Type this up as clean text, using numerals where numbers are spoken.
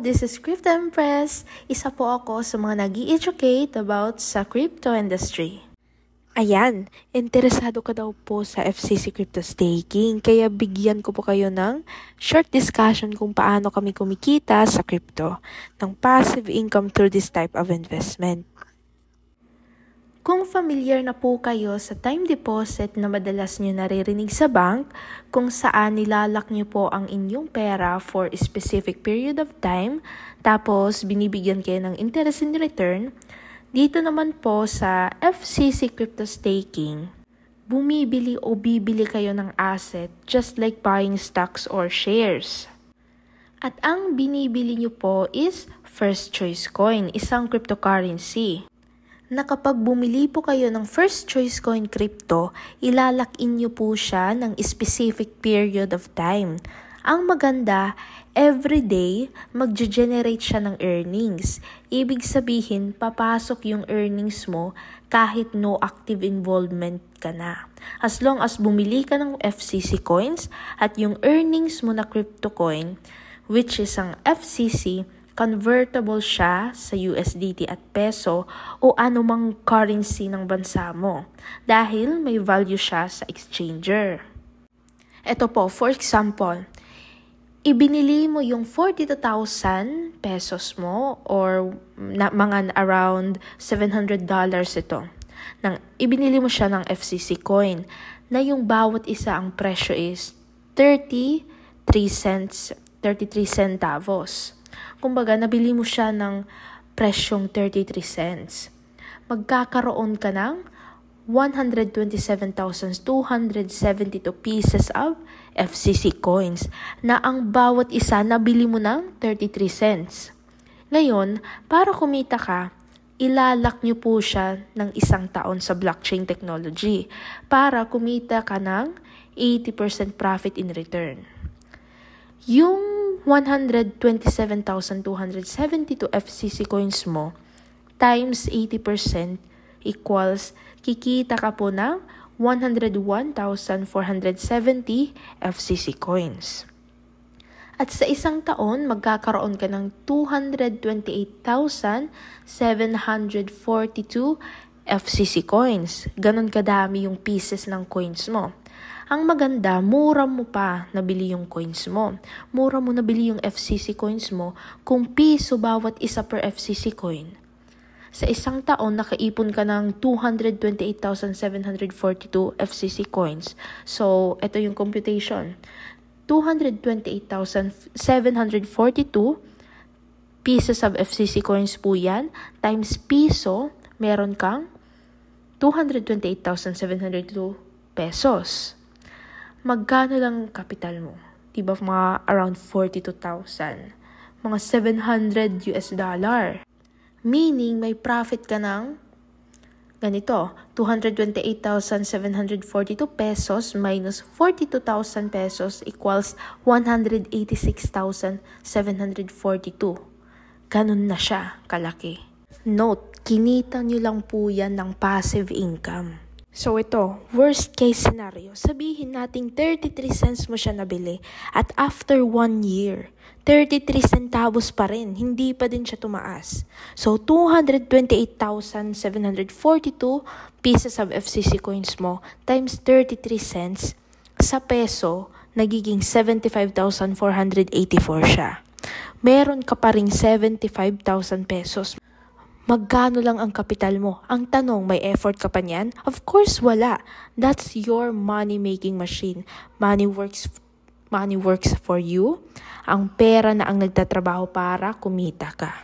This is Crypto Empress. Isa po ako sa mga nag-i-educate about sa crypto industry. Ayan, interesado ka daw po sa FCC Crypto Staking, kaya bigyan ko po kayo ng short discussion kung paano kami kumikita sa crypto ng passive income through this type of investment. Kung familiar na po kayo sa time deposit na madalas nyo naririnig sa bank, kung saan nilalak nyo po ang inyong pera for a specific period of time, tapos binibigyan kayo ng interest in return, dito naman po sa FCC Crypto Staking, bumibili o bibili kayo ng asset just like buying stocks or shares. At ang binibili nyo po is First Choice Coin, isang cryptocurrency, na kapag bumili po kayo ng First Choice Coin crypto, ilalak-in nyo po siya ng specific period of time. Ang maganda, every day, mag-generate siya ng earnings. Ibig sabihin, papasok yung earnings mo kahit no active involvement ka na. As long as bumili ka ng FCC coins at yung earnings mo na crypto coin, which is ang FCC, convertible siya sa USDT at peso o anumang currency ng bansa mo dahil may value siya sa exchanger. Ito po, for example, ibinili mo yung 42,000 pesos mo or mga around $700 ito. Ibinili mo siya ng FCC coin na yung bawat isa ang presyo is 33 centavos. Kumbaga, nabili mo siya ng presyong 33 cents. Magkakaroon ka ng 127,272 pieces of FCC coins na ang bawat isa nabili mo ng 33 cents. Ngayon, para kumita ka, ilalak nyo po siya ng 1 taon sa blockchain technology para kumita ka ng 80% profit in return. Yung 127,272 FCC coins mo times 80% equals kikita ka po ng 101,470 FCC coins. At sa 1 taon, magkakaroon ka ng 228,742 FCC coins. Ganon kadami yung pieces ng coins mo. Ang maganda, mura mo pa nabili yung coins mo. Mura mo nabili yung FCC coins mo kung piso bawat isa per FCC coin. Sa 1 taon, nakaipon ka ng 228,742 FCC coins. So, ito yung computation. 228,742 pieces of FCC coins po yan. Times piso, meron kang 228,702 pesos. Magkano lang kapital mo? Diba mga around 42,000. Mga $700. Meaning may profit ka ng ganito, 228,742 pesos minus 42,000 pesos equals 186,742. Ganun na siya kalaki. Note, kinita nyo lang po yan ng passive income. So ito, worst case scenario, sabihin nating 33 cents mo siya nabili at after 1 year, 33 centavos pa rin, hindi pa din siya tumaas. So 228,742 pieces of FCC coins mo times 33 cents sa peso, nagiging 75,484 siya. Meron ka pa ring 75,000 pesos. Magkano lang ang kapital mo? Ang tanong, may effort ka pa niyan? Of course, wala. That's your money-making machine. Money works for you. Ang pera na ang nagtatrabaho para kumita ka.